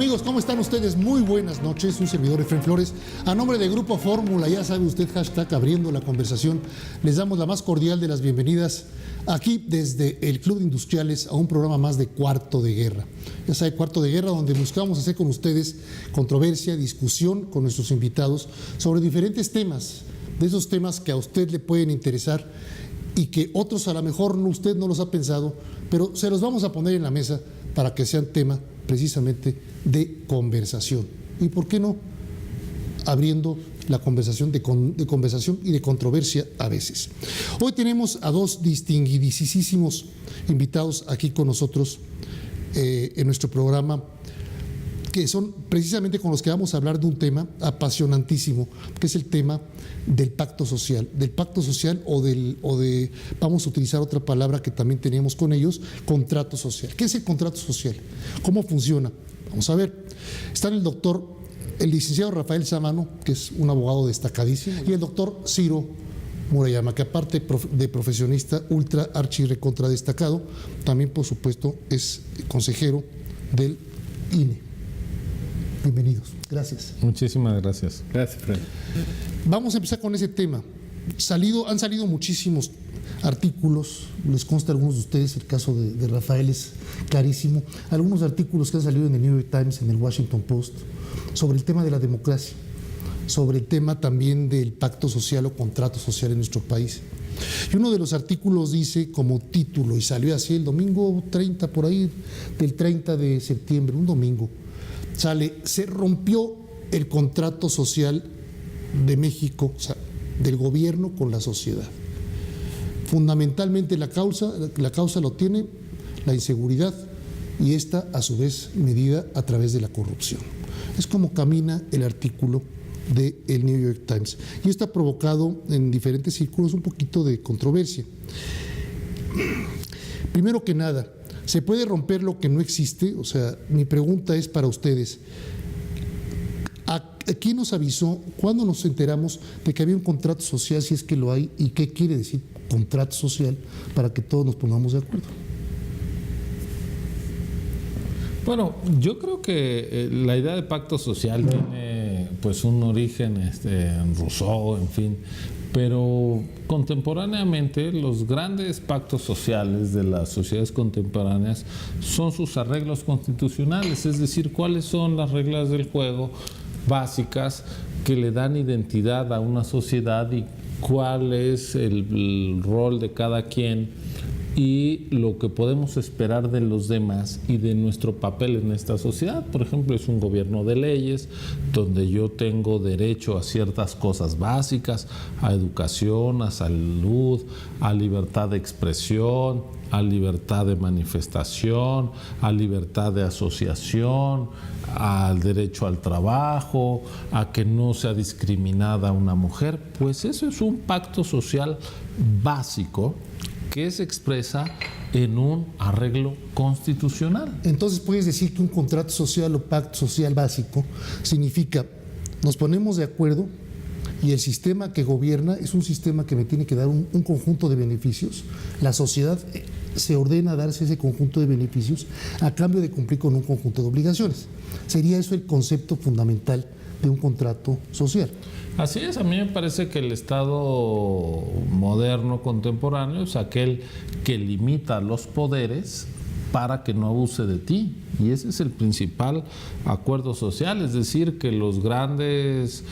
Amigos, ¿cómo están ustedes? Muy buenas noches, un servidor Efraín Flores. A nombre de Grupo Fórmula, ya sabe usted, hashtag abriendo la conversación, les damos la más cordial de las bienvenidas aquí desde el Club de Industriales a un programa más de Cuarto de Guerra. Ya sabe, Cuarto de Guerra, donde buscamos hacer con ustedes controversia, discusión con nuestros invitados sobre diferentes temas, de esos temas que a usted le pueden interesar y que otros a lo mejor usted no los ha pensado, pero se los vamos a poner en la mesa para que sean tema precisamente de conversación. ¿Y por qué no? Abriendo la conversación de conversación y de controversia a veces. Hoy tenemos a dos distinguidísimos invitados aquí con nosotros en nuestro programa, que son precisamente con los que vamos a hablar de un tema apasionantísimo, que es el tema del pacto social, vamos a utilizar otra palabra que también teníamos con ellos, contrato social. ¿Qué es el contrato social? ¿Cómo funciona? Vamos a ver. Está el licenciado Rafael Sámano, que es un abogado destacadísimo, y el doctor Ciro Murayama, que aparte de profesionista ultra archi recontra destacado, también por supuesto es consejero del INE. Bienvenidos, gracias. Muchísimas gracias. Gracias, Fred. Vamos a empezar con ese tema. Han salido muchísimos artículos, les consta a algunos de ustedes, el caso de Rafael es clarísimo, algunos artículos que han salido en el New York Times, en el Washington Post, sobre el tema de la democracia, sobre el tema también del pacto social o contrato social en nuestro país. Y uno de los artículos dice como título, y salió así el domingo 30, por ahí, del 30 de septiembre, un domingo, sale: se rompió el contrato social de México, o sea, del gobierno con la sociedad. Fundamentalmente la causa lo tiene la inseguridad, y esta a su vez medida a través de la corrupción. Es como camina el artículo del New York Times, y esto ha provocado en diferentes círculos un poquito de controversia. Primero que nada, ¿se puede romper lo que no existe? O sea, mi pregunta es para ustedes: ¿quién nos avisó? ¿Cuándo nos enteramos de que había un contrato social, si es que lo hay? ¿Y qué quiere decir contrato social para que todos nos pongamos de acuerdo? Bueno, yo creo que la idea de pacto social tiene pues un origen en Rousseau, en fin, pero contemporáneamente los grandes pactos sociales de las sociedades contemporáneas son sus arreglos constitucionales, es decir, cuáles son las reglas del juego básicas que le dan identidad a una sociedad y cuál es el rol de cada quien y lo que podemos esperar de los demás y de nuestro papel en esta sociedad. Por ejemplo, es un gobierno de leyes donde yo tengo derecho a ciertas cosas básicas, a educación, a salud, a libertad de expresión, a libertad de manifestación, a libertad de asociación, al derecho al trabajo, a que no sea discriminada una mujer. Pues eso es un pacto social básico que se expresa en un arreglo constitucional. Entonces puedes decir que un contrato social o pacto social básico significa: nos ponemos de acuerdo y el sistema que gobierna es un sistema que me tiene que dar un conjunto de beneficios. La sociedad se ordena a darse ese conjunto de beneficios a cambio de cumplir con un conjunto de obligaciones. ¿Sería eso el concepto fundamental de un contrato social? Así es, a mí me parece que el Estado moderno, contemporáneo, es aquel que limita los poderes para que no abuse de ti. Y ese es el principal acuerdo social, es decir, que los grandes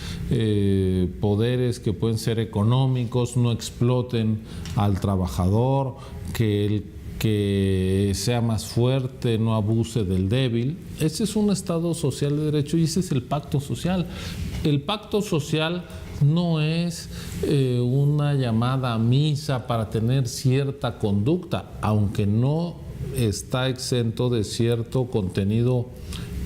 poderes que pueden ser económicos no exploten al trabajador, que el que sea más fuerte no abuse del débil. Ese es un Estado social de derecho y ese es el pacto social. El pacto social no es una llamada a misa para tener cierta conducta, aunque no está exento de cierto contenido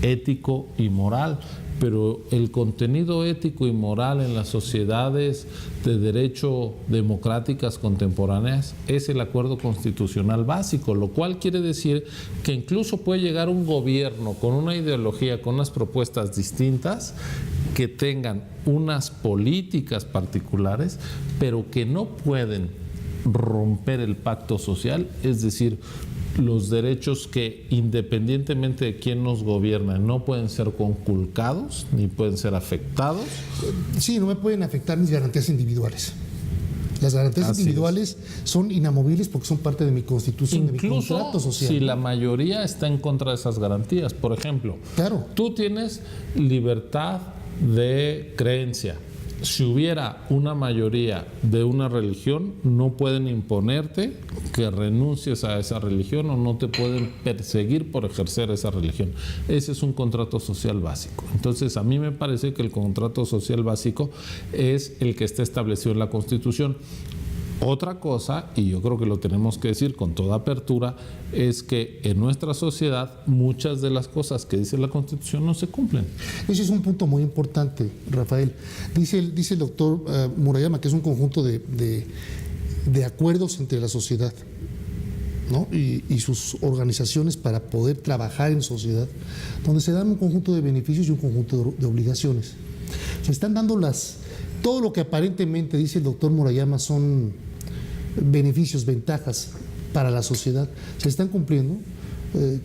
ético y moral, pero el contenido ético y moral en las sociedades de derecho democráticas contemporáneas es el acuerdo constitucional básico, lo cual quiere decir que incluso puede llegar un gobierno con una ideología, con unas propuestas distintas, que tengan unas políticas particulares, pero que no pueden romper el pacto social, es decir, los derechos que, independientemente de quién nos gobierna, no pueden ser conculcados ni pueden ser afectados. Sí, no me pueden afectar mis garantías individuales. Las garantías individuales son inamovibles porque son parte de mi constitución, de mi contrato social. Si la mayoría está en contra de esas garantías. Por ejemplo, claro, tú tienes libertad de creencia. Si hubiera una mayoría de una religión, no pueden imponerte que renuncies a esa religión o no te pueden perseguir por ejercer esa religión. Ese es un contrato social básico. Entonces, a mí me parece que el contrato social básico es el que está establecido en la Constitución. Otra cosa, y yo creo que lo tenemos que decir con toda apertura, es que en nuestra sociedad muchas de las cosas que dice la Constitución no se cumplen. Ese es un punto muy importante, Rafael. Dice el doctor Murayama que es un conjunto de acuerdos entre la sociedad, ¿no? y sus organizaciones para poder trabajar en sociedad, donde se dan un conjunto de beneficios y un conjunto de obligaciones. Se están dando todo lo que aparentemente dice el doctor Murayama son beneficios, ventajas para la sociedad, se están cumpliendo,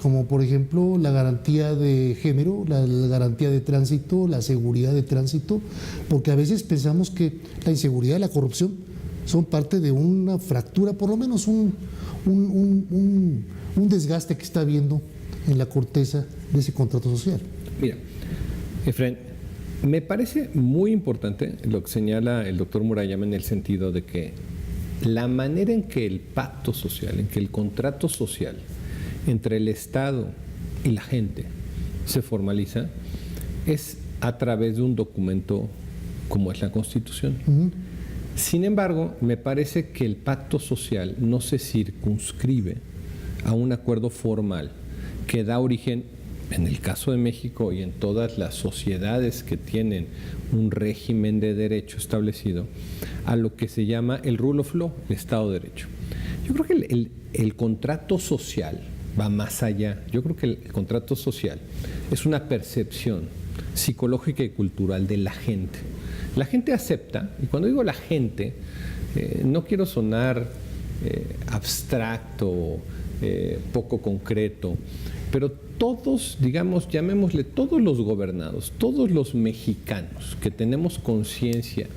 como por ejemplo la garantía de género, la garantía de tránsito, la seguridad de tránsito, porque a veces pensamos que la inseguridad y la corrupción son parte de una fractura, por lo menos un desgaste que está habiendo en la corteza de ese contrato social. Mira, Efraín, me parece muy importante lo que señala el doctor Murayama en el sentido de que la manera en que el pacto social, en que el contrato social entre el Estado y la gente se formaliza es a través de un documento como es la Constitución. Sin embargo, me parece que el pacto social no se circunscribe a un acuerdo formal que da origen, en el caso de México y en todas las sociedades que tienen un régimen de derecho establecido, a lo que se llama el rule of law, el Estado de Derecho. Yo creo que el contrato social va más allá. Yo creo que el contrato social es una percepción psicológica y cultural de la gente. La gente acepta, y cuando digo la gente, no quiero sonar abstracto, poco concreto, pero todos, digamos, llamémosle todos los gobernados, todos los mexicanos que tenemos conciencia,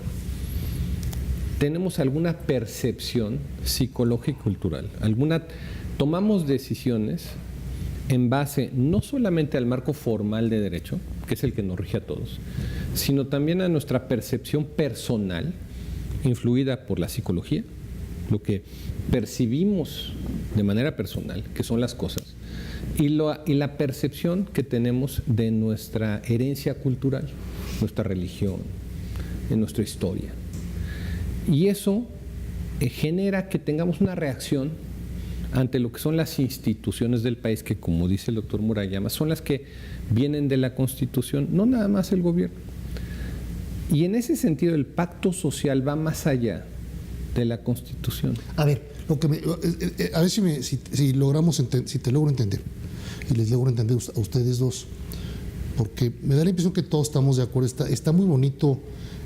tenemos alguna percepción psicológica y cultural, tomamos decisiones en base no solamente al marco formal de derecho, que es el que nos rige a todos, sino también a nuestra percepción personal, influida por la psicología, lo que percibimos de manera personal, que son las cosas, y la percepción que tenemos de nuestra herencia cultural, nuestra religión, de nuestra historia. Y eso genera que tengamos una reacción ante lo que son las instituciones del país, que como dice el doctor Murayama, son las que vienen de la Constitución, no nada más el gobierno. Y en ese sentido el pacto social va más allá de la Constitución. A ver, a ver si logramos si te logro entender y les logro entender a ustedes dos, porque me da la impresión que todos estamos de acuerdo. Está muy bonito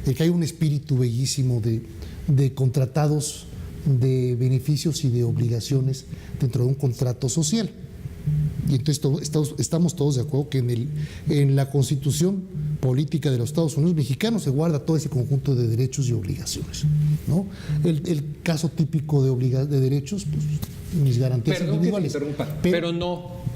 que hay un espíritu bellísimo de contratados, de beneficios y de obligaciones dentro de un contrato social. Y entonces estamos todos de acuerdo que en la Constitución política de los Estados Unidos mexicanos se guarda todo ese conjunto de derechos y obligaciones, ¿no? El caso típico de derechos, pues mis garantías individuales. Que te interrumpa,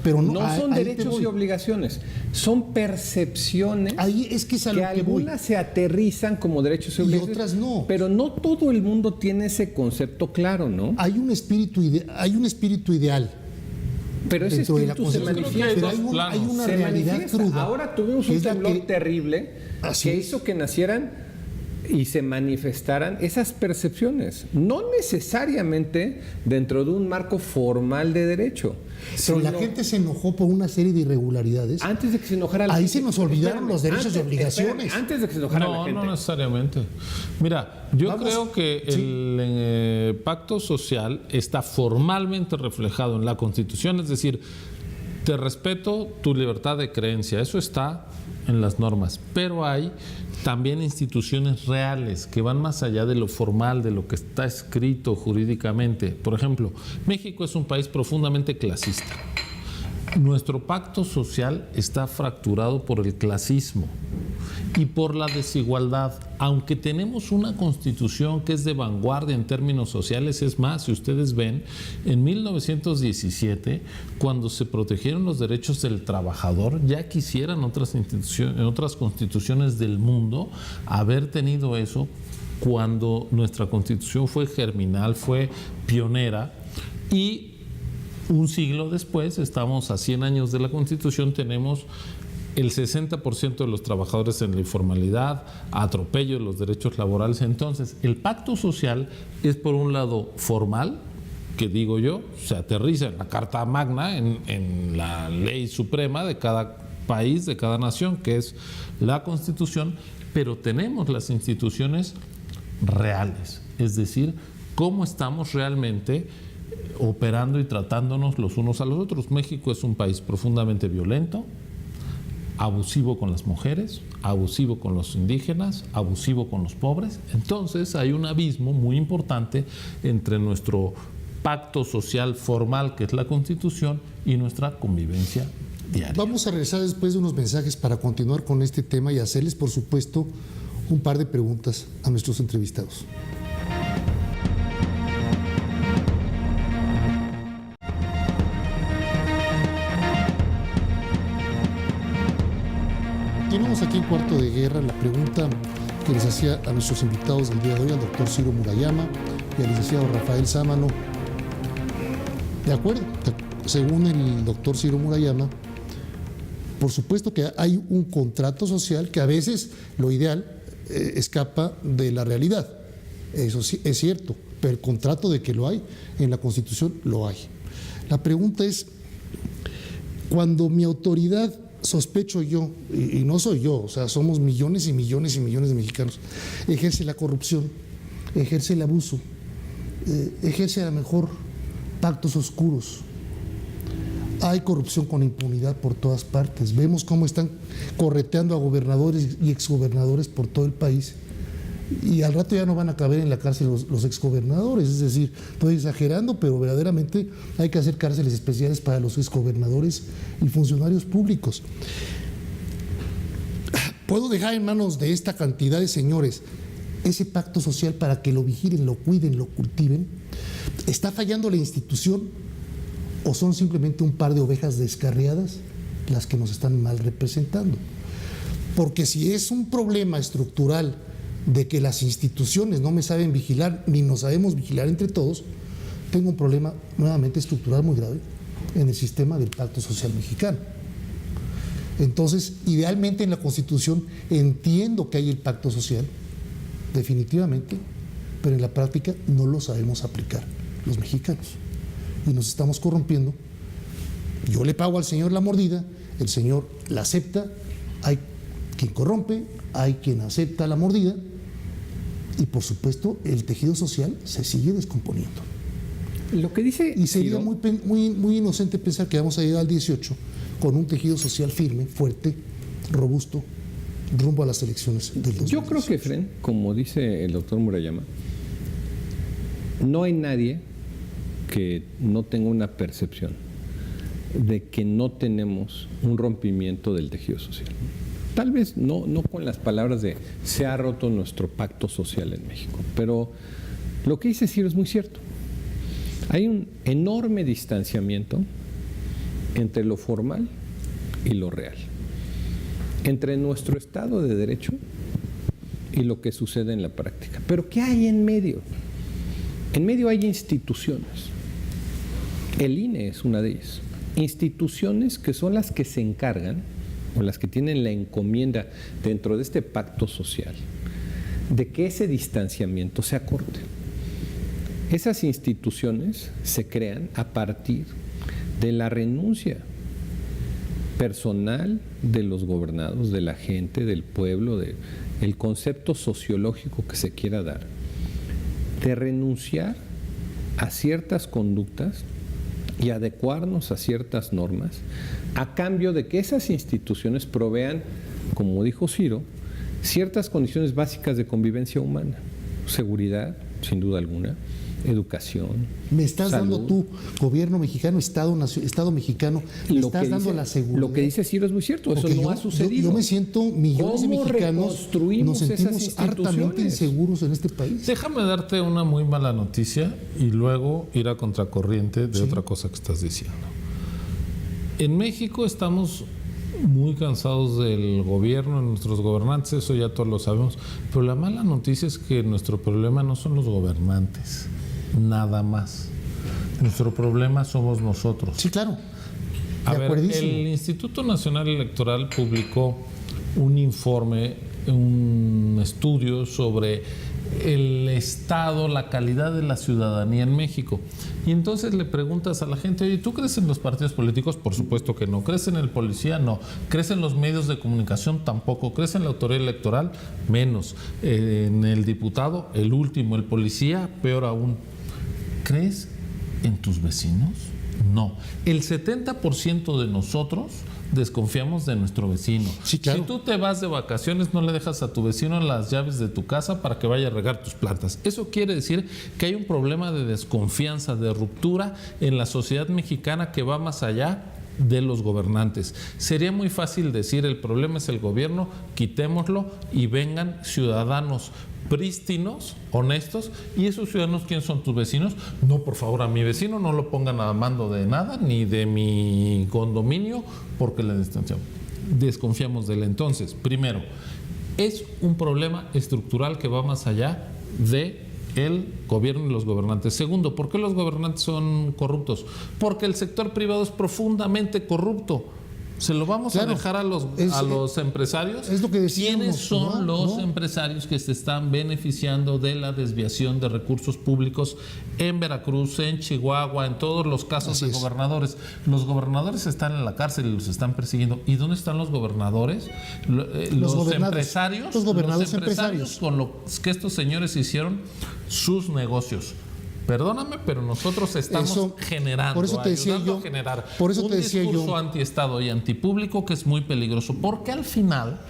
pero no son derechos y obligaciones, son percepciones. Ahí es que es a lo que algunas se aterrizan como derechos y obligaciones, otras no. Pero no todo el mundo tiene ese concepto claro, ¿no? Hay un espíritu ideal. Pero ese espíritu se manifiesta. Pero hay una realidad cruda. Ahora tuvimos un temblor terrible que hizo que nacieran y se manifestaran esas percepciones, no necesariamente dentro de un marco formal de derecho. Pero la gente se enojó por una serie de irregularidades. Antes de que se enojara la gente. Ahí se nos olvidaron los derechos y obligaciones. Antes de que se enojara la gente. No necesariamente. Mira, yo creo que el pacto social está formalmente reflejado en la Constitución, es decir, Te respeto tu libertad de creencia, eso está en las normas, pero hay también instituciones reales que van más allá de lo formal, de lo que está escrito jurídicamente. Por ejemplo, México es un país profundamente clasista. Nuestro pacto social está fracturado por el clasismo y por la desigualdad. Aunque tenemos una constitución que es de vanguardia en términos sociales, es más, si ustedes ven, en 1917, cuando se protegieron los derechos del trabajador, ya quisieran otras constituciones del mundo haber tenido eso, cuando nuestra constitución fue germinal, fue pionera, y un siglo después, estamos a 100 años de la Constitución, tenemos el 60% de los trabajadores en la informalidad, atropello de los derechos laborales. Entonces, el pacto social es, por un lado, formal, que digo yo, se aterriza en la Carta Magna, en la ley suprema de cada país, de cada nación, que es la Constitución, pero tenemos las instituciones reales, es decir, cómo estamos realmente operando y tratándonos los unos a los otros. México es un país profundamente violento, abusivo con las mujeres, abusivo con los indígenas, abusivo con los pobres. Entonces hay un abismo muy importante entre nuestro pacto social formal, que es la Constitución, y nuestra convivencia diaria. Vamos a regresar después de unos mensajes para continuar con este tema y hacerles, por supuesto, un par de preguntas a nuestros entrevistados. Continuamos aquí en Cuarto de Guerra. La pregunta que les hacía a nuestros invitados del día de hoy, al doctor Ciro Murayama y al licenciado Rafael Sámano. De acuerdo, según el doctor Ciro Murayama, por supuesto que hay un contrato social que a veces lo ideal escapa de la realidad. Eso sí es cierto, pero el contrato de que lo hay en la Constitución lo hay. La pregunta es, cuando mi autoridad, sospecho yo, y no soy yo, o sea, somos millones y millones y millones de mexicanos, ejerce la corrupción, ejerce el abuso, ejerce a lo mejor pactos oscuros. Hay corrupción con impunidad por todas partes. Vemos cómo están correteando a gobernadores y exgobernadores por todo el país. Y al rato ya no van a caber en la cárcel los exgobernadores. Es decir, estoy exagerando, pero verdaderamente hay que hacer cárceles especiales para los exgobernadores y funcionarios públicos. ¿Puedo dejar en manos de esta cantidad de señores ese pacto social para que lo vigilen, lo cuiden, lo cultiven? ¿Está fallando la institución o son simplemente un par de ovejas descarriadas las que nos están mal representando? Porque si es un problema estructural de que las instituciones no me saben vigilar ni nos sabemos vigilar entre todos, tengo un problema nuevamente estructural muy grave en el sistema del pacto social mexicano. Entonces, idealmente en la Constitución entiendo que hay el pacto social, definitivamente, pero en la práctica no lo sabemos aplicar los mexicanos y nos estamos corrompiendo. Yo le pago al señor la mordida, el señor la acepta, hay quien corrompe, hay quien acepta la mordida y por supuesto el tejido social se sigue descomponiendo. Lo que dice y sería muy inocente pensar que vamos a llegar al 18 con un tejido social firme, fuerte, robusto, rumbo a las elecciones del 2018. Yo creo que, Efren, como dice el doctor Murayama, no hay nadie que no tenga una percepción de que no tenemos un rompimiento del tejido social. Tal vez no con las palabras de se ha roto nuestro pacto social en México, pero lo que dice Ciro es muy cierto. Hay un enorme distanciamiento entre lo formal y lo real, entre nuestro Estado de Derecho y lo que sucede en la práctica. Pero ¿qué hay en medio? En medio hay instituciones. El INE es una de ellas. Instituciones que son las que se encargan o las que tienen la encomienda dentro de este pacto social de que ese distanciamiento se acorte. Esas instituciones se crean a partir de la renuncia personal de los gobernados, de la gente, del pueblo, del concepto sociológico que se quiera dar, de renunciar a ciertas conductas y adecuarnos a ciertas normas a cambio de que esas instituciones provean, como dijo Ciro, ciertas condiciones básicas de convivencia humana, seguridad, sin duda alguna, educación. Me estás salud. dando tú, gobierno mexicano, Estado mexicano, me estás dando la seguridad. Lo que dice Ciro es muy cierto, eso Porque no ha sucedido. Yo me siento, millones de ¿Cómo mexicanos reconstruimos nos sentimos esas hartamente instituciones? inseguros en este país. Déjame darte una muy mala noticia y luego ir a contracorriente de otra cosa que estás diciendo. En México estamos muy cansados del gobierno, de nuestros gobernantes, eso ya todos lo sabemos, pero la mala noticia es que nuestro problema no son los gobernantes, nada más. Nuestro problema somos nosotros. Sí, claro. A De ver, acuerdísimo. el Instituto Nacional Electoral publicó un informe, un estudio sobre el estado, la calidad de la ciudadanía en México. Y entonces le preguntas a la gente, oye, ¿tú crees en los partidos políticos? Por supuesto que no. ¿Crees en el policía? No. ¿Crees en los medios de comunicación? Tampoco. ¿Crees en la autoridad electoral? Menos. En el diputado, el último. El policía, peor aún. ¿Crees en tus vecinos? No. El 70% de nosotros desconfiamos de nuestro vecino. Sí, claro. Si tú te vas de vacaciones, no le dejas a tu vecino las llaves de tu casa para que vaya a regar tus plantas. Eso quiere decir que hay un problema de desconfianza, de ruptura en la sociedad mexicana que va más allá de los gobernantes. Sería muy fácil decir el problema es el gobierno, quitémoslo y vengan ciudadanos prístinos, honestos. ¿Y esos ciudadanos quiénes son tus vecinos? No, por favor, a mi vecino no lo pongan a mando de nada, ni de mi condominio, porque le distanciamos. Desconfiamos de él. Entonces, primero, es un problema estructural que va más allá de el gobierno y los gobernantes. Segundo, ¿por qué los gobernantes son corruptos? Porque el sector privado es profundamente corrupto. ¿Se lo vamos a dejar a los empresarios? Es lo que decíamos. ¿Quiénes son los empresarios que se están beneficiando de la desviación de recursos públicos en Veracruz, en Chihuahua, en todos los casos de gobernadores? Los gobernadores están en la cárcel y los están persiguiendo. ¿Y dónde están los gobernadores? Los empresarios. Los gobernadores empresarios. Con lo que estos señores hicieron sus negocios. Perdóname, pero nosotros estamos generando, por eso te decía ayudando yo, a generar por eso un te decía discurso yo, antiestado y antipúblico que es muy peligroso, porque al final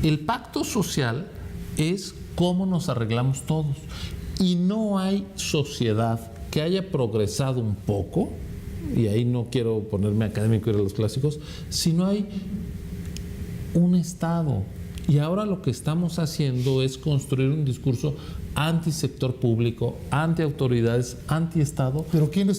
el pacto social es cómo nos arreglamos todos. Y no hay sociedad que haya progresado un poco, y ahí no quiero ponerme académico y ir a los clásicos, si no hay un Estado. Y ahora lo que estamos haciendo es construir un discurso anti-sector público, anti-autoridades, anti-Estado. ¿Pero quién lo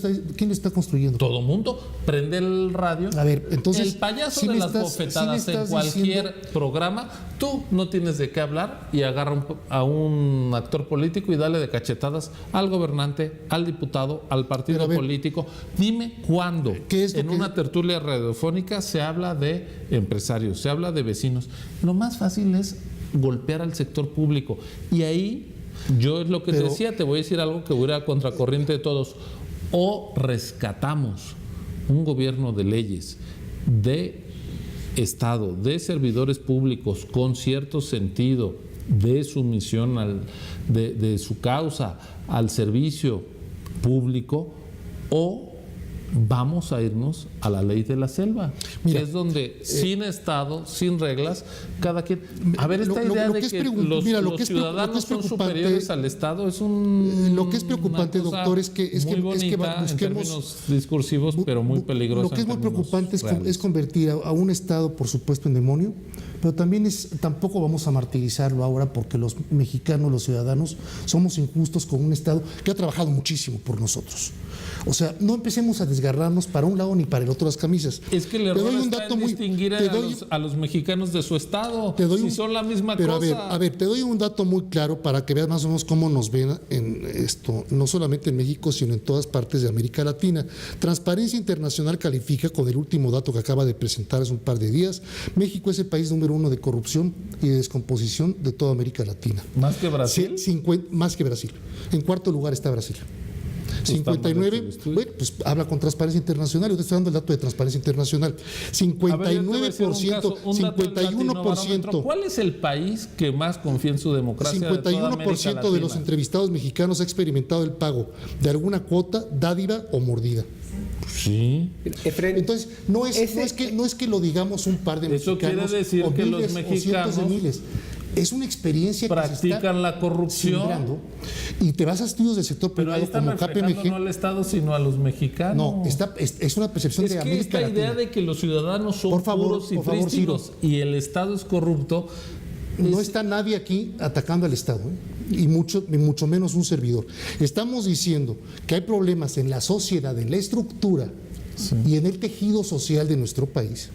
está construyendo? Todo mundo prende el radio. A ver, entonces, el payaso sí de me las estás bofetadas en cualquier diciendo... programa, tú no tienes de qué hablar y agarra a un actor político y dale de cachetadas al gobernante, al diputado, al partido político. Dime cuándo en una tertulia radiofónica se habla de empresarios, se habla de vecinos. Lo más fácil es golpear al sector público. Y ahí yo es lo que te decía, te voy a decir algo que voy a ir a contracorriente de todos. O rescatamos un gobierno de leyes, de Estado, de servidores públicos con cierto sentido de sumisión de su causa al servicio público, o vamos a irnos a la ley de la selva, que es donde sin Estado, sin reglas, cada quien... A ver, esta idea de que los ciudadanos son superiores al Estado es lo que es preocupante, doctor, es que busquemos en términos discursivos, pero muy peligroso. Lo que es muy preocupante es convertir a un Estado, por supuesto, en demonio, pero también tampoco vamos a martirizarlo ahora, porque los mexicanos, los ciudadanos, somos injustos con un Estado que ha trabajado muchísimo por nosotros. O sea, no empecemos a desgarrarnos para un lado ni para el otro las camisas. Es que el error está en distinguir a los mexicanos de su Estado, si son la misma cosa. A ver, te doy un dato muy claro para que veas más o menos cómo nos ven en esto, no solamente en México, sino en todas partes de América Latina. Transparencia Internacional califica, con el último dato que acaba de presentar hace un par de días, México es el país número 1 de corrupción y de descomposición de toda América Latina. ¿Más que Brasil? Más que Brasil. En cuarto lugar está Brasil. 59, bueno, pues habla con Transparencia Internacional. Yo te estoy dando el dato de Transparencia Internacional. 59%, 51%. ¿Cuál es el país que más confía en su democracia? 51% de los entrevistados mexicanos ha experimentado el pago de alguna cuota, dádiva o mordida. Sí. Efraín, Entonces, no es que lo digamos un par de Eso mexicanos, quiere decir o que los miles, o cientos mexicanos de miles. Es una experiencia que se practican está la corrupción. sembrando, y te vas a estudios del sector Pero ahí privado están como reflejando KPMG. no al Estado, sino a los mexicanos. No, es una percepción Es de que América esta idea Latina. de que los ciudadanos son Por favor, puros y por favor, prístinos y el Estado es corrupto. No está nadie aquí atacando al Estado, y mucho menos un servidor. Estamos diciendo que hay problemas en la sociedad, en la estructura y en el tejido social de nuestro país,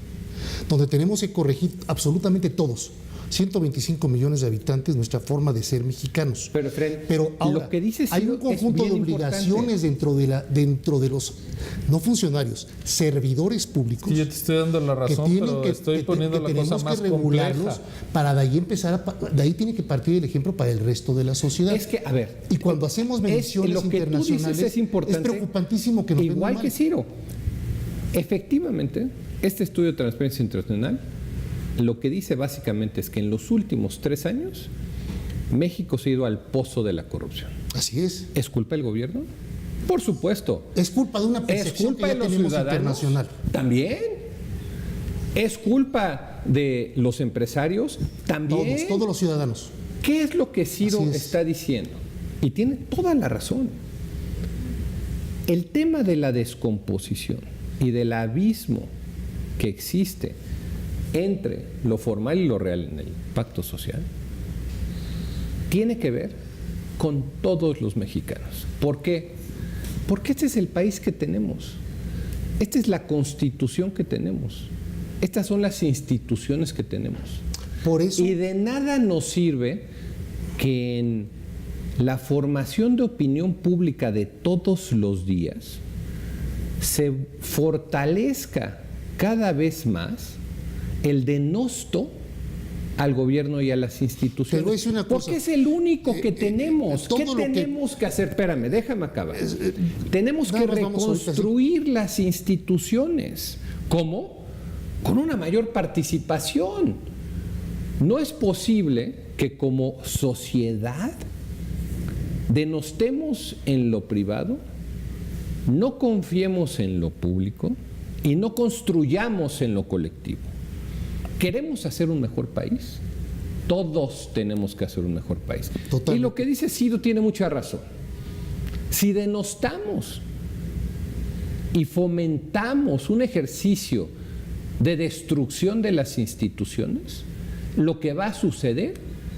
donde tenemos que corregir absolutamente todos, 125 millones de habitantes, nuestra forma de ser mexicanos. Pero ahora, lo que dice hay Ciro un conjunto es de bien obligaciones dentro de los no funcionarios, servidores públicos. Sí, yo te estoy dando la razón, pero estoy poniendo la cosa más compleja. Para de ahí de ahí tiene que partir el ejemplo para el resto de la sociedad. Es que, a ver, y cuando hacemos mediciones lo que tú dices internacionales, es importante, preocupantísimo que nos igual den que mal. Ciro. Efectivamente, este estudio de Transparencia Internacional lo que dice básicamente es que en los últimos 3 años México se ha ido al pozo de la corrupción. Así es. ¿Es culpa del gobierno? Por supuesto. Es culpa de una ¿Es percepción culpa que de ya los tenemos ciudadanos? internacional. También. ¿Es culpa de los empresarios? También. Todos los ciudadanos. ¿Qué es lo que Ciro Así es. está diciendo? Y tiene toda la razón. El tema de la descomposición y del abismo que existe entre lo formal y lo real en el pacto social tiene que ver con todos los mexicanos. ¿Por qué? Porque este es el país que tenemos. Esta es la constitución que tenemos. Estas son las instituciones que tenemos. Por eso. Y de nada nos sirve que en la formación de opinión pública de todos los días se fortalezca cada vez más el denosto al gobierno y a las instituciones. Pero es una cosa, porque es el único que tenemos. todo ¿Qué lo que- tenemos que hacer? Espérame, déjame acabar. Tenemos nada que más vamos ahorita, sí. reconstruir las instituciones. ¿Cómo? Con una mayor participación. No es posible que como sociedad denostemos en lo privado, no confiemos en lo público y no construyamos en lo colectivo. ¿Queremos hacer un mejor país? Todos tenemos que hacer un mejor país. Totalmente. Y lo que dice Ciro tiene mucha razón. Si denostamos y fomentamos un ejercicio de destrucción de las instituciones, lo que va a suceder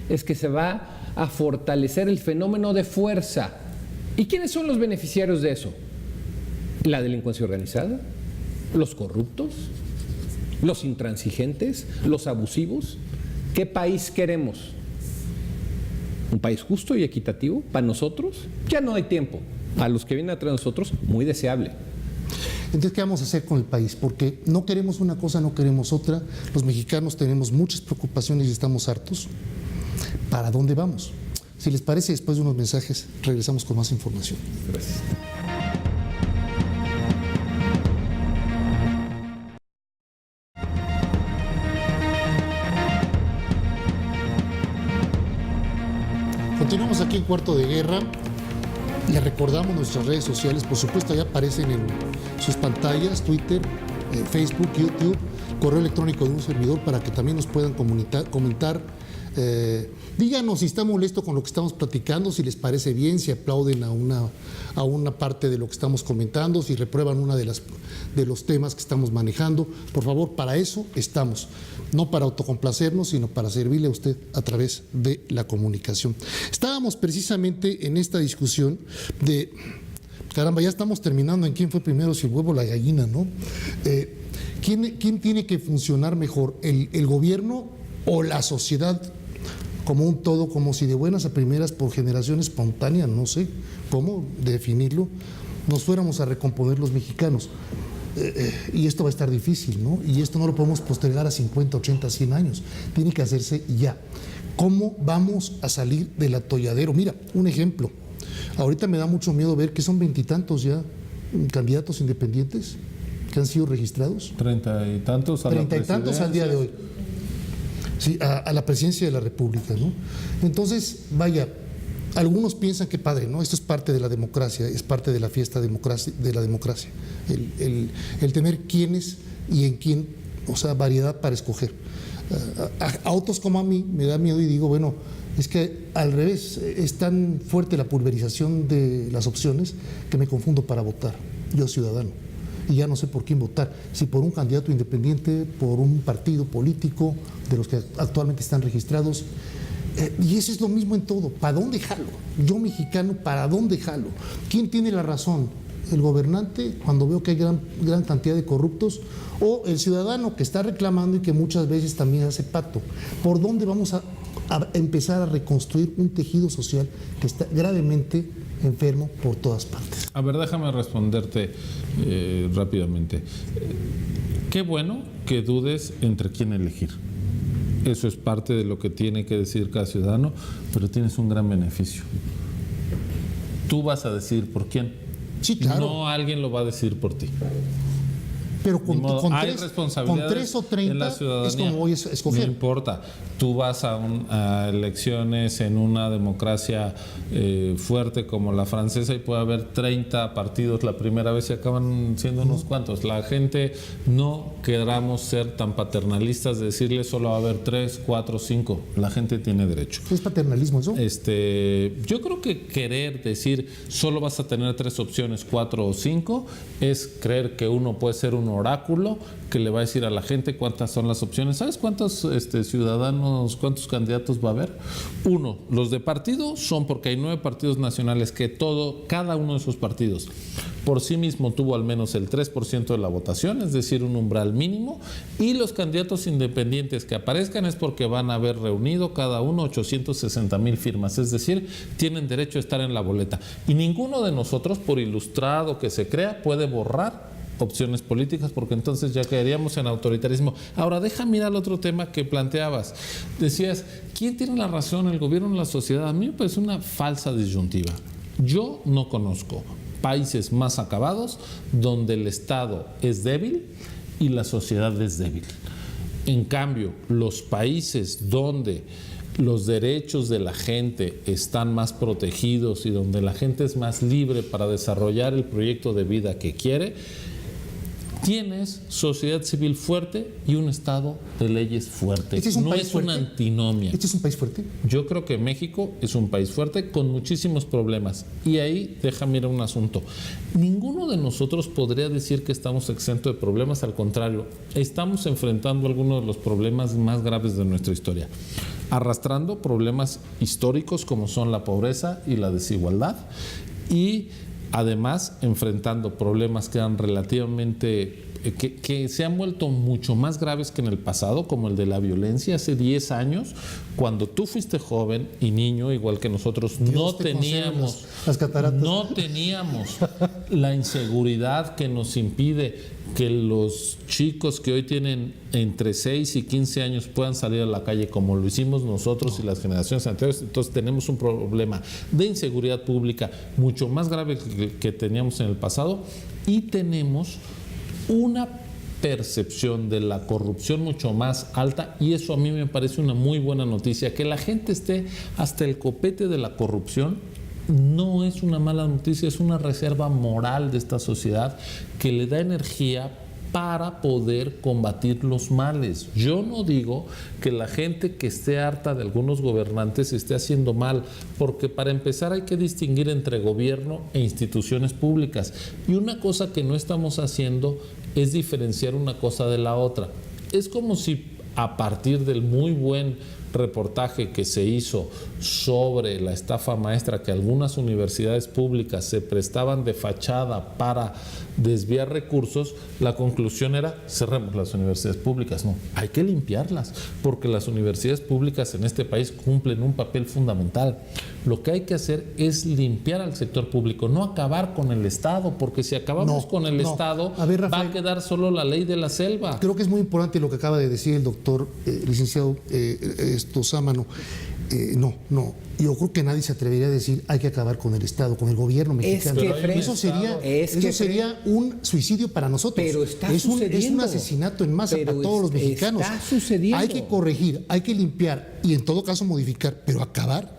es que se va a fortalecer el fenómeno de fuerza. ¿Y quiénes son los beneficiarios de eso? La delincuencia organizada, los corruptos, los intransigentes, los abusivos. ¿Qué país queremos? ¿Un país justo y equitativo para nosotros? Ya no hay tiempo. A los que vienen atrás de nosotros, muy deseable. Entonces, ¿qué vamos a hacer con el país? Porque no queremos una cosa, no queremos otra. Los mexicanos tenemos muchas preocupaciones y estamos hartos. ¿Para dónde vamos? Si les parece, después de unos mensajes, regresamos con más información. Gracias. Continuamos aquí en Cuarto de Guerra. Les recordamos nuestras redes sociales, por supuesto, ya aparecen en sus pantallas, Twitter, Facebook, YouTube, correo electrónico de un servidor para que también nos puedan comentar. Díganos si está molesto con lo que estamos platicando, si les parece bien, si aplauden a una parte de lo que estamos comentando, si reprueban una de los temas que estamos manejando. Por favor, para eso estamos, no para autocomplacernos, sino para servirle a usted a través de la comunicación. Estábamos precisamente en esta discusión de, caramba, ya estamos terminando en quién fue primero, si el huevo o la gallina, ¿no? ¿Quién tiene que funcionar mejor, el gobierno o la sociedad como un todo, como si de buenas a primeras, por generación espontánea, no sé cómo definirlo, nos fuéramos a recomponer los mexicanos? Y esto va a estar difícil, ¿no? Y esto no lo podemos postergar a 50, 80, 100 años. Tiene que hacerse ya. ¿Cómo vamos a salir del atolladero? Mira, un ejemplo. Ahorita me da mucho miedo ver que son 20 y tantos ya candidatos independientes que han sido registrados. 30 y tantos a la 30 y tantos al día de hoy. Sí, a la presidencia de la República, ¿no? Entonces, vaya, Algunos piensan que padre, ¿no? Esto es parte de la democracia, es parte de la fiesta de la democracia. El tener quiénes y en quién, o sea, variedad para escoger. A otros como a mí me da miedo y digo, bueno, es que al revés, es tan fuerte la pulverización de las opciones que me confundo para votar, yo ciudadano. Y ya no sé por quién votar, si por un candidato independiente, por un partido político, de los que actualmente están registrados. Y eso es lo mismo en todo. ¿Para dónde jalo? Yo mexicano, ¿para dónde jalo? ¿Quién tiene la razón? ¿El gobernante cuando veo que hay gran cantidad de corruptos? ¿O el ciudadano que está reclamando y que muchas veces también hace pacto? ¿Por dónde vamos a empezar a reconstruir un tejido social que está gravemente enfermo por todas partes? A ver, déjame responderte rápidamente. Qué bueno que dudes entre quién elegir. Eso es parte de lo que tiene que decir cada ciudadano, pero tienes un gran beneficio. Tú vas a decidir por quién. Sí, claro. No alguien lo va a decidir por ti. Pero con hay 3 o 30 en la ciudadanía. Es como voy a escoger. No importa. Tú vas a elecciones en una democracia fuerte como la francesa y puede haber 30 partidos la primera vez y acaban siendo unos cuantos. La gente no queramos ser tan paternalistas de decirle solo va a haber 3, 4, 5. La gente tiene derecho. ¿Es paternalismo eso? Yo creo que querer decir solo vas a tener 3 opciones, 4 o 5, es creer que uno puede ser un oráculo que le va a decir a la gente cuántas son las opciones. ¿Sabes cuántos ciudadanos, cuántos candidatos va a haber? 1, los de partido son porque hay 9 partidos nacionales que cada uno de esos partidos por sí mismo tuvo al menos el 3% de la votación, es decir, un umbral mínimo, y los candidatos independientes que aparezcan es porque van a haber reunido cada uno 860,000 firmas, es decir, tienen derecho a estar en la boleta. Y ninguno de nosotros, por ilustrado que se crea, puede borrar opciones políticas, porque entonces ya caeríamos en autoritarismo. Ahora, deja mirar el otro tema que planteabas. Decías, ¿quién tiene la razón, el gobierno o la sociedad? A mí me parece una falsa disyuntiva. Yo no conozco países más acabados donde el Estado es débil y la sociedad es débil. En cambio, los países donde los derechos de la gente están más protegidos y donde la gente es más libre para desarrollar el proyecto de vida que quiere, tienes sociedad civil fuerte y un Estado de leyes fuerte. ¿Este es un no país es fuerte? una antinomia. ¿Este es un país fuerte? Yo creo que México es un país fuerte con muchísimos problemas. Y ahí déjame ir a un asunto. Ninguno de nosotros podría decir que estamos exentos de problemas. Al contrario, estamos enfrentando algunos de los problemas más graves de nuestra historia, arrastrando problemas históricos como son la pobreza y la desigualdad, y además enfrentando problemas que eran relativamente que se han vuelto mucho más graves que en el pasado, como el de la violencia. Hace 10 años, cuando tú fuiste joven y niño, igual que nosotros, no teníamos la inseguridad que nos impide que los chicos que hoy tienen entre 6 y 15 años puedan salir a la calle como lo hicimos nosotros y las generaciones anteriores. Entonces tenemos un problema de inseguridad pública mucho más grave que teníamos en el pasado, y tenemos una percepción de la corrupción mucho más alta, y eso a mí me parece una muy buena noticia. Que la gente esté hasta el copete de la corrupción no es una mala noticia, es una reserva moral de esta sociedad que le da energía para poder combatir los males. Yo no digo que la gente que esté harta de algunos gobernantes esté haciendo mal, porque para empezar hay que distinguir entre gobierno e instituciones públicas, y una cosa que no estamos haciendo es diferenciar una cosa de la otra. Es como si a partir del muy buen reportaje que se hizo sobre la estafa maestra, que algunas universidades públicas se prestaban de fachada para desviar recursos, la conclusión era: cerremos las universidades públicas. No, hay que limpiarlas, porque las universidades públicas en este país cumplen un papel fundamental. Lo que hay que hacer es limpiar al sector público, no acabar con el Estado, porque si acabamos con el Estado, Rafael, va a quedar solo la ley de la selva. Creo que es muy importante lo que acaba de decir el doctor licenciado Sámano. No, yo creo que nadie se atrevería a decir hay que acabar con el Estado, con el gobierno mexicano. Eso sería un suicidio para nosotros. Pero está es un asesinato en masa para todos los mexicanos. Está sucediendo. Hay que corregir, hay que limpiar y en todo caso modificar, pero acabar.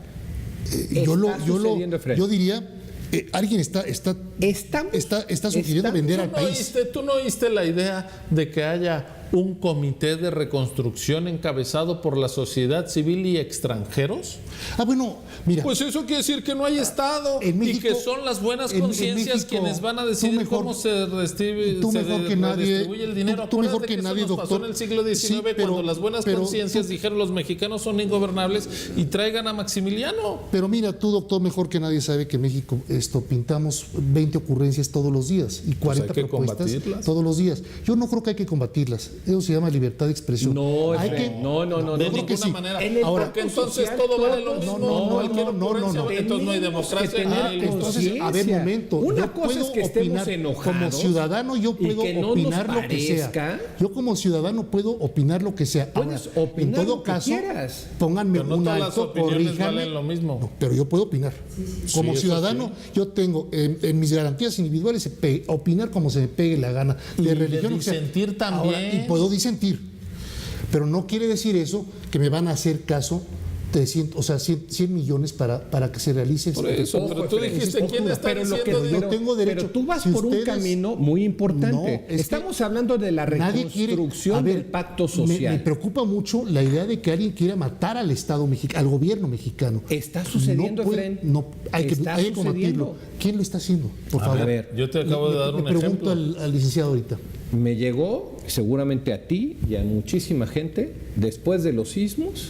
yo diría, alguien está sugiriendo vender al país. ¿Tú no oíste la idea de que haya un comité de reconstrucción encabezado por la sociedad civil y extranjeros? Bueno, mira. Pues eso quiere decir que no hay Estado México, y que son las buenas conciencias quienes van a decidir cómo se redistribuye el dinero. Tú mejor que nadie, doctor. Pasó en el siglo XIX, sí, cuando las buenas conciencias dijeron los mexicanos son ingobernables y traigan a Maximiliano. Pero mira, tú, doctor, mejor que nadie sabe que en México pintamos 20 ocurrencias todos los días y 40 propuestas todos los días. Yo no creo que hay que combatirlas. Eso se llama libertad de expresión. No, de ninguna manera. Ahora, porque entonces todo vale lo mismo. No. Entonces no hay democracia. Entonces, a ver, momento. Una cosa es que estemos enojados. Como ciudadano yo puedo opinar lo que sea. Yo como ciudadano puedo opinar lo que sea. Puedes opinar en todo lo que caso, quieras. Pónganme pero no un todas alto, las opiniones valen lo mismo. No, pero yo puedo opinar. Como ciudadano, yo tengo en mis garantías individuales opinar como se me pegue la gana. De religión, disentir también. Ahora, y puedo disentir. Pero no quiere decir eso que me van a hacer caso 100 millones para que se realice. Por eso, pero tú dijiste quién está diciendo. Yo tengo derecho. Pero tú vas por un camino muy importante. Estamos hablando de la reconstrucción del pacto social. Me preocupa mucho la idea de que alguien quiera matar al Estado mexicano, al gobierno mexicano. Está sucediendo, hay que combatirlo. ¿Quién lo está haciendo? Por favor. A ver, yo te acabo de dar un ejemplo. Pregunto al licenciado ahorita. Me llegó, seguramente a ti y a muchísima gente, después de los sismos,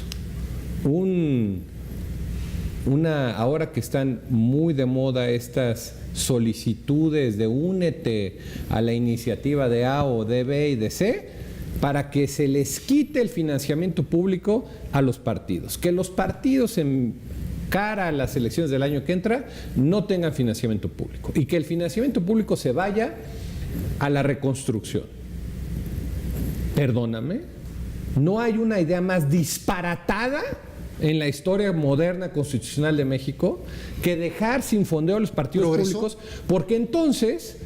ahora que están muy de moda estas solicitudes de únete a la iniciativa de A o de B y de C, para que se les quite el financiamiento público a los partidos. Que los partidos en cara a las elecciones del año que entra no tengan financiamiento público y que el financiamiento público se vaya a la reconstrucción. Perdóname, no hay una idea más disparatada en la historia moderna constitucional de México que dejar sin fondeo a los partidos públicos, porque entonces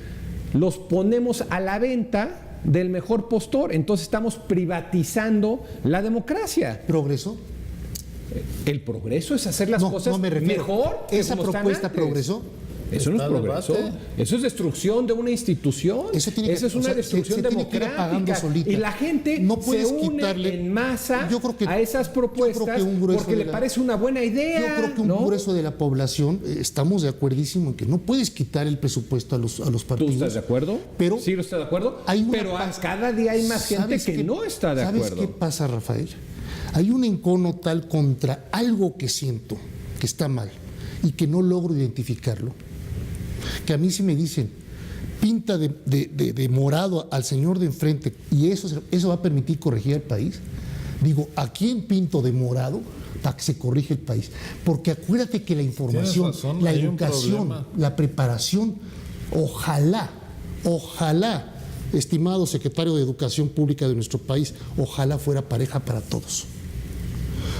los ponemos a la venta del mejor postor, entonces estamos privatizando la democracia. ¿Progreso? El progreso es hacer las cosas mejor. ¿Esa propuesta progresó? Eso no es progreso, eso es destrucción de una institución, eso es una destrucción democrática y la gente no se une en masa a esas propuestas porque le parece una buena idea. Yo creo que un grueso de la población estamos de acuerdísimo en que no puedes quitar el presupuesto a los partidos. ¿Tú estás de acuerdo? Pero sí, ¿estás de acuerdo? Pero cada día hay más gente que no está de acuerdo. ¿Sabes qué pasa, Rafael? Hay un encono tal contra algo que siento que está mal y que no logro identificarlo, que a mí si me dicen pinta de morado al señor de enfrente y eso va a permitir corregir el país, digo, ¿a quién pinto de morado para que se corrija el país? Porque acuérdate que la información, la educación, la preparación, ojalá, estimado secretario de Educación Pública de nuestro país, ojalá fuera pareja para todos.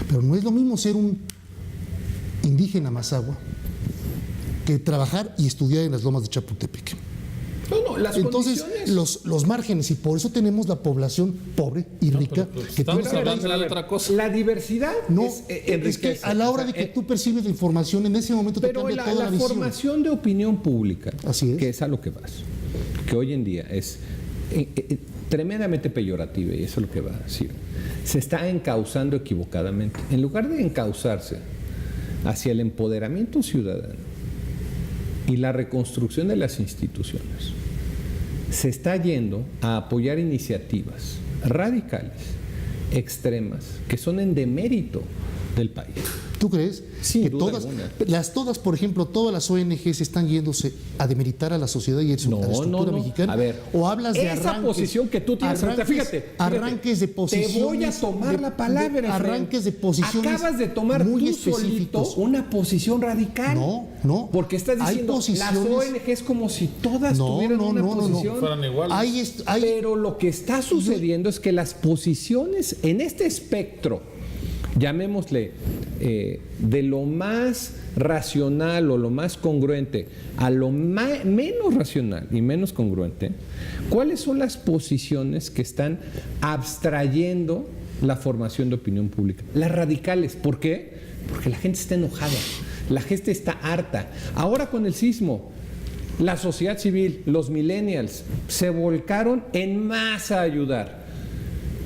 Pero no es lo mismo ser un indígena mazahua que trabajar y estudiar en las lomas de Chapultepec. Entonces, los márgenes, y por eso tenemos la población pobre y rica. Estamos hablando de otra cosa. La diversidad es que a la hora de que tú percibes la información, en ese momento te cambia toda la visión. Pero la formación de opinión pública, así es, que es a lo que vas, que hoy en día es tremendamente peyorativa, y eso es lo que va a decir, se está encauzando equivocadamente. En lugar de encauzarse hacia el empoderamiento ciudadano y la reconstrucción de las instituciones, se está yendo a apoyar iniciativas radicales, extremas, que son en demérito del país. ¿Tú crees? Sin que duda todas, por ejemplo, todas las ONGs están yéndose a demeritar a la sociedad y a la estructura mexicana. A ver, o hablas de esa posición que tú tienes, fíjate, arranques de posiciones. Te voy a tomar la palabra, arranques de posiciones. Acabas de tomar muy tú solito una posición radical. No. Porque estás diciendo las ONGs como si todas tuvieran una posición. Fueran iguales. Pero lo que está sucediendo es que las posiciones en este espectro, llamémosle, de lo más racional o lo más congruente a lo menos racional y menos congruente, ¿cuáles son las posiciones que están abstrayendo la formación de opinión pública? Las radicales. ¿Por qué? Porque la gente está enojada. La gente está harta. Ahora con el sismo, la sociedad civil, los millennials, se volcaron en masa a ayudar.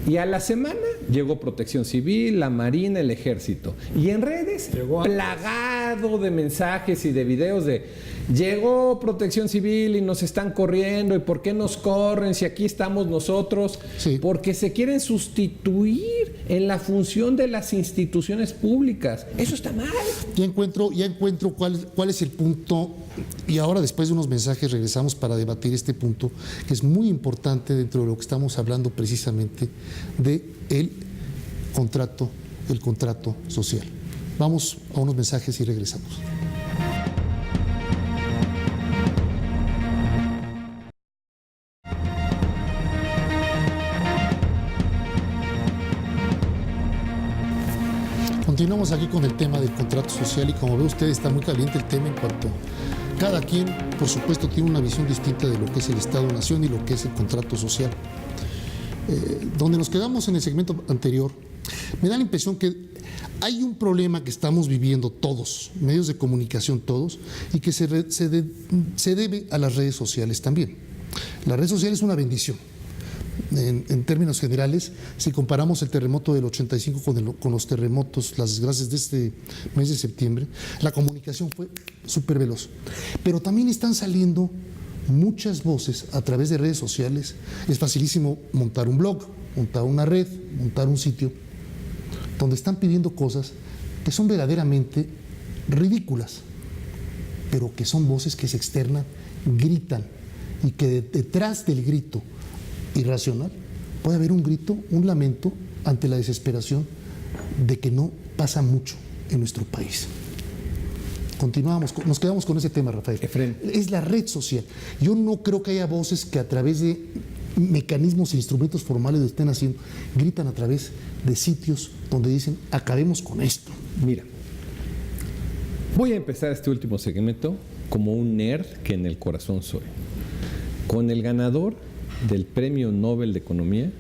Y a la semana llegó Protección Civil, la Marina, el Ejército. Y en redes, plagado de mensajes y de videos de llegó Protección Civil y nos están corriendo. ¿Y por qué nos corren si aquí estamos nosotros? Sí. Porque se quieren sustituir en la función de las instituciones públicas. Eso está mal. Ya encuentro cuál es el punto, y ahora después de unos mensajes regresamos para debatir este punto, que es muy importante dentro de lo que estamos hablando precisamente de el contrato social. Vamos a unos mensajes y regresamos. Continuamos aquí con el tema del contrato social y como ve usted está muy caliente el tema en cuanto cada quien, por supuesto, tiene una visión distinta de lo que es el Estado-Nación y lo que es el contrato social. Donde nos quedamos en el segmento anterior, me da la impresión que hay un problema que estamos viviendo todos, medios de comunicación todos, y que se debe a las redes sociales también. La red social es una bendición. En términos generales, si comparamos el terremoto del 85 con los terremotos, las desgracias de este mes de septiembre, la comunicación fue súper veloz. Pero también están saliendo muchas voces a través de redes sociales. Es facilísimo montar un blog, montar una red, montar un sitio, donde están pidiendo cosas que son verdaderamente ridículas, pero que son voces que se externan, gritan, y que detrás del grito irracional puede haber un grito, un lamento ante la desesperación de que no pasa mucho en nuestro país. Nos quedamos con ese tema, Rafael. Efren. Es la red social. Yo no creo que haya voces que a través de mecanismos e instrumentos formales lo estén haciendo, gritan a través de sitios donde dicen acabemos con esto. Mira, voy a empezar este último segmento como un nerd que en el corazón soy, con el ganador del Premio Nobel de Economía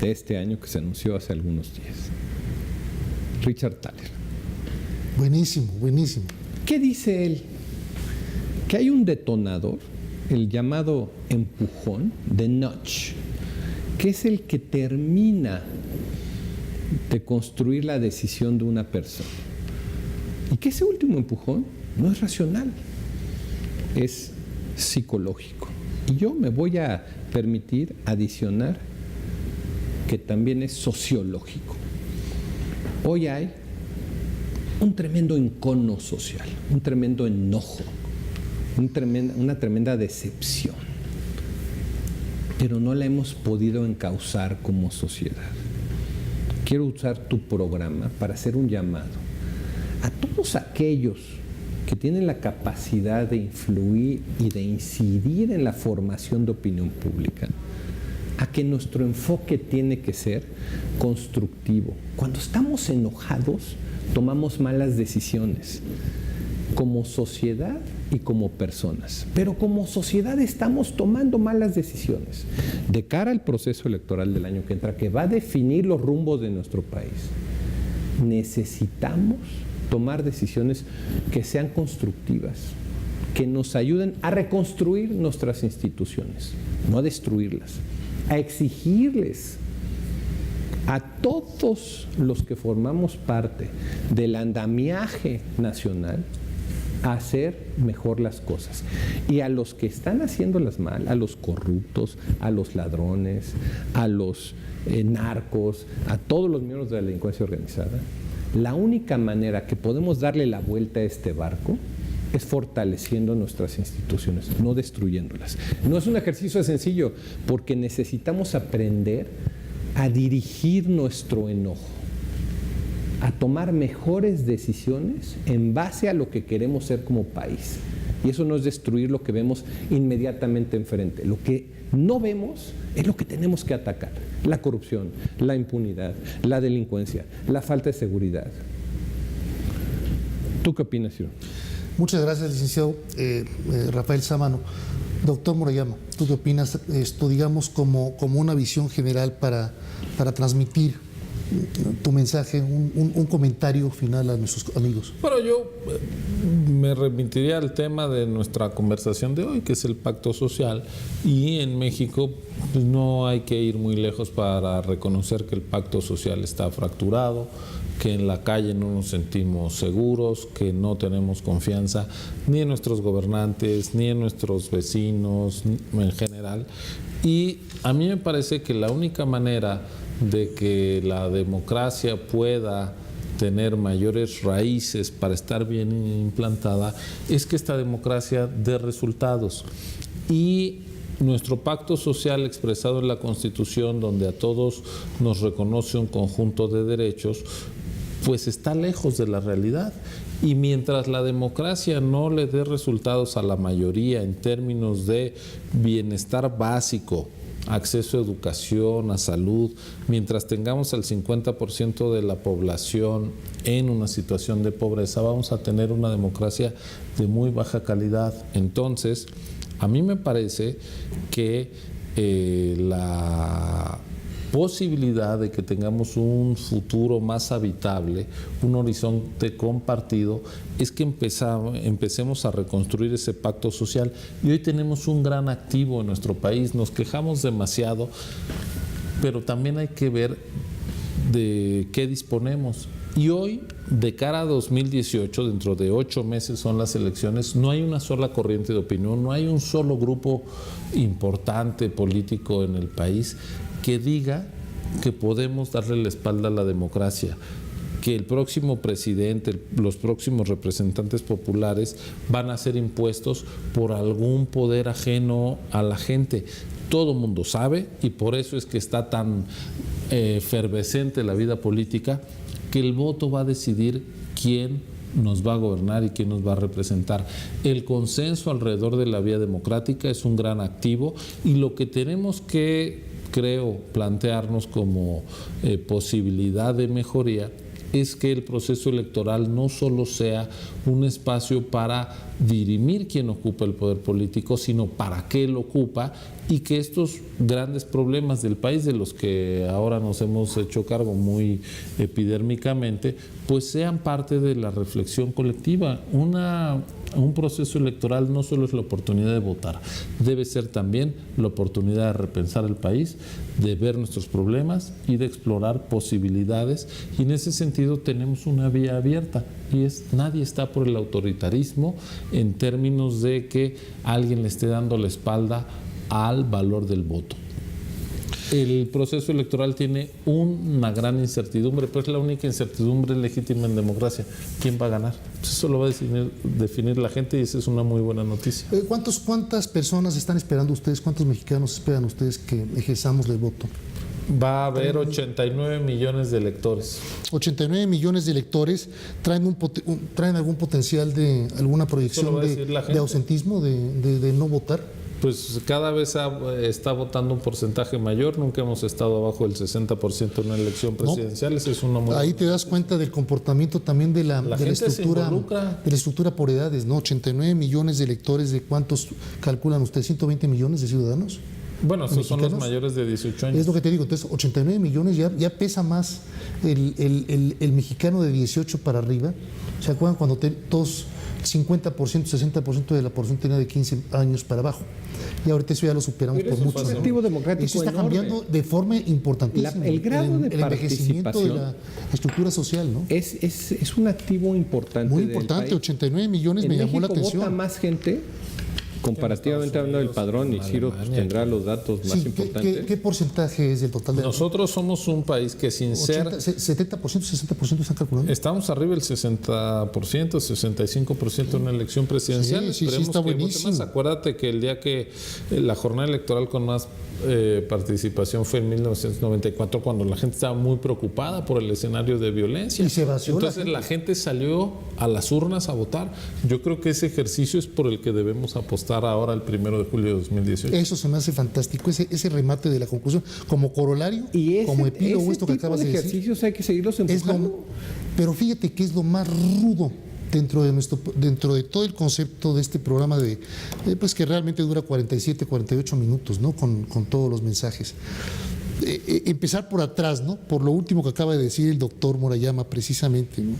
de este año que se anunció hace algunos días, Richard Thaler. Buenísimo, buenísimo. ¿Qué dice él? Que hay un detonador, el llamado empujón de nudge, que es el que termina de construir la decisión de una persona. Y que ese último empujón no es racional, es psicológico. Y yo me voy a permitir adicionar que también es sociológico. Hoy hay un tremendo encono social, un tremendo enojo, una tremenda decepción, pero no la hemos podido encauzar como sociedad. Quiero usar tu programa para hacer un llamado a todos aquellos que tienen la capacidad de influir y de incidir en la formación de opinión pública, a que nuestro enfoque tiene que ser constructivo. Cuando estamos enojados, tomamos malas decisiones, como sociedad y como personas. Pero como sociedad estamos tomando malas decisiones de cara al proceso electoral del año que entra, que va a definir los rumbos de nuestro país. Necesitamos tomar decisiones que sean constructivas, que nos ayuden a reconstruir nuestras instituciones, no a destruirlas, a exigirles a todos los que formamos parte del andamiaje nacional a hacer mejor las cosas. Y a los que están haciéndolas mal, a los corruptos, a los ladrones, a los narcos, a todos los miembros de la delincuencia organizada, la única manera que podemos darle la vuelta a este barco es fortaleciendo nuestras instituciones, no destruyéndolas. No es un ejercicio sencillo, porque necesitamos aprender a dirigir nuestro enojo, a tomar mejores decisiones en base a lo que queremos ser como país. Y eso no es destruir lo que vemos inmediatamente enfrente. Lo que no vemos es lo que tenemos que atacar: la corrupción, la impunidad, la delincuencia, la falta de seguridad. ¿Tú qué opinas, Ciro? Muchas gracias, licenciado Rafael Sámano. Doctor Murayama, ¿tú qué opinas? Esto, digamos, como una visión general para transmitir tu mensaje, un comentario final a nuestros amigos. Bueno, yo me remitiría al tema de nuestra conversación de hoy, que es el pacto social, y en México pues, no hay que ir muy lejos para reconocer que el pacto social está fracturado, que en la calle no nos sentimos seguros, que no tenemos confianza ni en nuestros gobernantes, ni en nuestros vecinos en general. Y a mí me parece que la única manera de que la democracia pueda tener mayores raíces para estar bien implantada es que esta democracia dé resultados. Y nuestro pacto social expresado en la Constitución, donde a todos nos reconoce un conjunto de derechos, pues está lejos de la realidad. Y mientras la democracia no le dé resultados a la mayoría en términos de bienestar básico, acceso a educación, a salud, mientras tengamos al 50% de la población en una situación de pobreza, vamos a tener una democracia de muy baja calidad. Entonces, a mí me parece que la posibilidad de que tengamos un futuro más habitable, un horizonte compartido, es que empecemos a reconstruir ese pacto social. Y hoy tenemos un gran activo en nuestro país, nos quejamos demasiado, pero también hay que ver de qué disponemos. Y hoy, de cara a 2018, dentro de 8 meses son las elecciones, no hay una sola corriente de opinión, no hay un solo grupo importante político en el país que diga que podemos darle la espalda a la democracia, que el próximo presidente, los próximos representantes populares van a ser impuestos por algún poder ajeno a la gente. Todo el mundo sabe, y por eso es que está tan efervescente la vida política, que el voto va a decidir quién nos va a gobernar y quién nos va a representar. El consenso alrededor de la vía democrática es un gran activo, y lo que tenemos que, creo, plantearnos como posibilidad de mejoría es que el proceso electoral no solo sea un espacio para dirimir quién ocupa el poder político, sino para qué lo ocupa, y que estos grandes problemas del país, de los que ahora nos hemos hecho cargo muy epidérmicamente, pues sean parte de la reflexión colectiva. Un proceso electoral no solo es la oportunidad de votar, debe ser también la oportunidad de repensar el país, de ver nuestros problemas y de explorar posibilidades, y en ese sentido tenemos una vía abierta, y nadie está por el autoritarismo en términos de que alguien le esté dando la espalda al valor del voto. El proceso electoral tiene una gran incertidumbre, pero es la única incertidumbre legítima en democracia. ¿Quién va a ganar? Pues eso lo va a definir la gente, y esa es una muy buena noticia. ¿Cuántas personas están esperando ustedes? ¿Cuántos mexicanos esperan ustedes que ejerzamos el voto? Va a haber 89 millones de electores. 89 millones de electores. ¿Traen algún potencial de alguna proyección de ausentismo, de no votar? Pues cada vez está votando un porcentaje mayor. Nunca hemos estado abajo del 60% en una elección presidencial. Ese es uno muy ahí te das cuenta del comportamiento también de la estructura por edades, ¿no? 89 millones de electores. ¿De cuántos calculan ustedes? ¿120 millones de ciudadanos? Bueno, esos son los mayores de 18 años. Es lo que te digo. Entonces, 89 millones ya pesa más el mexicano de 18 para arriba. ¿Se acuerdan cuando todos 50%, 60% de la población tenía de 15 años para abajo? Y ahorita eso ya lo superamos por mucho. Es un activo democrático eso está enorme. Cambiando de forma importantísima. El grado de envejecimiento de la estructura social, ¿no? Es un activo importante. Muy importante, 89 millones en me México llamó la atención. Vota más gente, comparativamente hablando del padrón, y Ciro pues, tendrá los datos más importantes. ¿Qué porcentaje es del total de Nosotros somos un país que sin 70%, 60% están calculando. Estamos arriba del 60%, 65% en una elección presidencial. Sí, está buenísimo. Acuérdate que el día que la jornada electoral con más participación fue en 1994, cuando la gente estaba muy preocupada por el escenario de violencia. Y se vació. Entonces la gente salió a las urnas a votar. Yo creo que ese ejercicio es por el que debemos apostar ahora el 1 de julio de 2018. Eso se me hace fantástico, ese remate de la conclusión, como corolario, como epílogo, esto que acabas de decir. Ejercicios hay que seguirlos empujando. Pero fíjate que es lo más rudo dentro de todo el concepto de este programa pues que realmente dura 47, 48 minutos, ¿no? Con todos los mensajes. empezar por atrás, ¿no? Por lo último que acaba de decir el doctor Murayama precisamente, ¿no?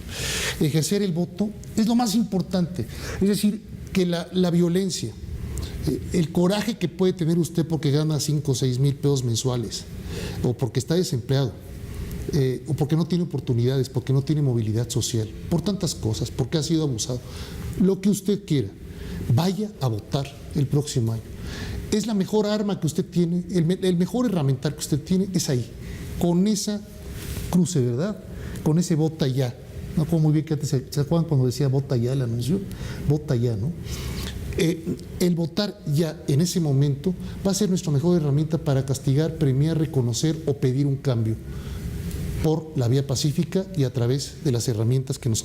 Ejercer el voto es lo más importante. Es decir, que la violencia, el coraje que puede tener usted porque gana 5 o 6 mil pesos mensuales, o porque está desempleado, o porque no tiene oportunidades, porque no tiene movilidad social, por tantas cosas, porque ha sido abusado, lo que usted quiera, vaya a votar el próximo año. Es la mejor arma que usted tiene, el mejor herramiental que usted tiene es ahí, con esa cruce, ¿verdad? Con ese vota ya. No, como muy bien que antes, ¿se acuerdan cuando decía vota ya el anuncio? Vota ya, ¿no? El votar ya en ese momento va a ser nuestra mejor herramienta para castigar, premiar, reconocer o pedir un cambio por la vía pacífica y a través de las herramientas que nos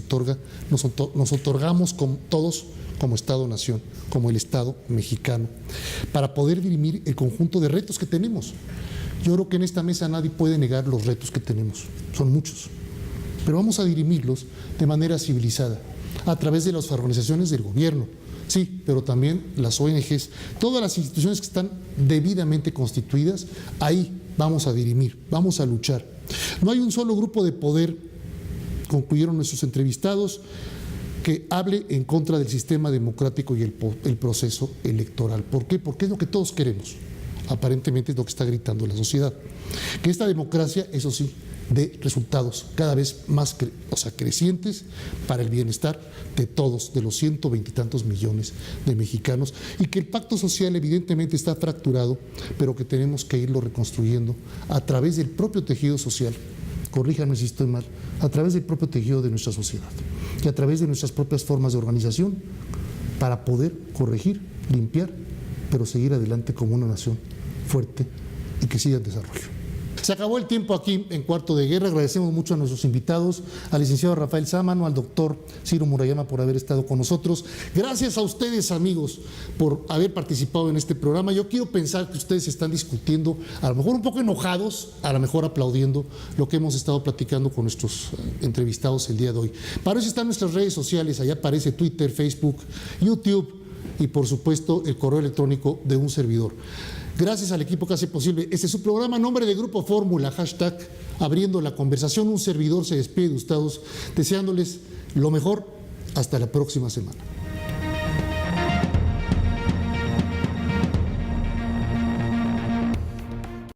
otorgamos todos como Estado-Nación, como el Estado mexicano, para poder dirimir el conjunto de retos que tenemos. Yo creo que en esta mesa nadie puede negar los retos que tenemos, son muchos, pero vamos a dirimirlos de manera civilizada, a través de las organizaciones del gobierno, sí, pero también las ONGs, todas las instituciones que están debidamente constituidas, ahí vamos a dirimir, vamos a luchar. No hay un solo grupo de poder, concluyeron nuestros entrevistados, que hable en contra del sistema democrático y el proceso electoral. ¿Por qué? Porque es lo que todos queremos. Aparentemente es lo que está gritando la sociedad. Que esta democracia, eso sí, dé resultados cada vez más crecientes para el bienestar de todos, de los 120 y tantos millones de mexicanos, y que el pacto social evidentemente está fracturado, pero que tenemos que irlo reconstruyendo a través del propio tejido social, corríjanme si estoy mal, a través del propio tejido de nuestra sociedad y a través de nuestras propias formas de organización para poder corregir, limpiar, pero seguir adelante como una nación fuerte y que siga en desarrollo. Se acabó el tiempo aquí en Cuarto de Guerra. Agradecemos mucho a nuestros invitados, al licenciado Rafael Sámano, al doctor Ciro Murayama por haber estado con nosotros. Gracias a ustedes, amigos, por haber participado en este programa. Yo quiero pensar que ustedes están discutiendo, a lo mejor un poco enojados, a lo mejor aplaudiendo lo que hemos estado platicando con nuestros entrevistados el día de hoy. Para eso están nuestras redes sociales, allá aparece Twitter, Facebook, YouTube y por supuesto el correo electrónico de un servidor. Gracias al equipo que hace posible este es su programa. En nombre de Grupo Fórmula, hashtag abriendo la conversación, un servidor se despide de ustedes deseándoles lo mejor. Hasta la próxima semana.